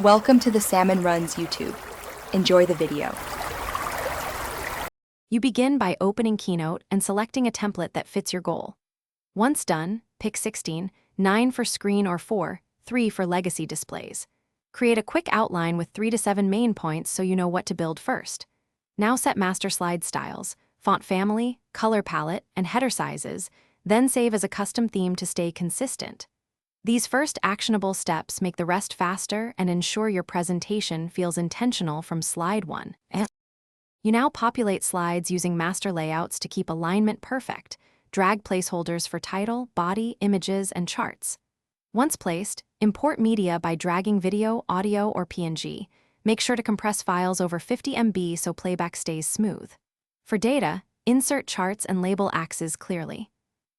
Welcome to the Salmon Runs YouTube. Enjoy the video. You begin by opening Keynote and selecting a template that fits your goal. Once done, pick 16, 9 for screen or 4, 3 for legacy displays. Create a quick outline with 3 to 7 main points so you know what to build first. Now set master slide styles, font family, color palette, and header sizes, then save as a custom theme to stay consistent. These first actionable steps make the rest faster and ensure your presentation feels intentional from slide 1. You now populate slides using master layouts to keep alignment perfect. Drag placeholders for title, body, images, and charts. Once placed, import media by dragging video, audio, or PNG. Make sure to compress files over 50 MB so playback stays smooth. For data, insert charts and label axes clearly.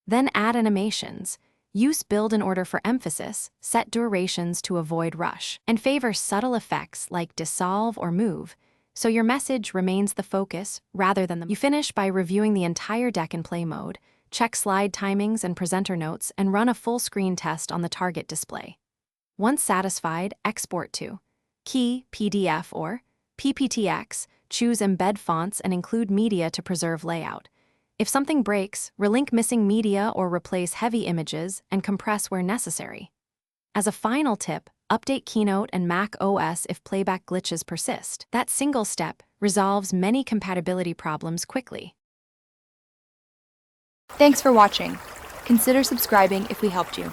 Then add animations. Use build in order for emphasis, set durations to avoid rush, and favor subtle effects like dissolve or move, so your message remains the focus rather than the. You finish by reviewing the entire deck in play mode, check slide timings and presenter notes, and run a full screen test on the target display. Once satisfied, export to Key, PDF, or PPTX, choose embed fonts and include media to preserve layout. If something breaks, relink missing media or replace heavy images and compress where necessary. As a final tip, update Keynote and Mac OS if playback glitches persist. That single step resolves many compatibility problems quickly. Thanks for watching. Consider subscribing if we helped you.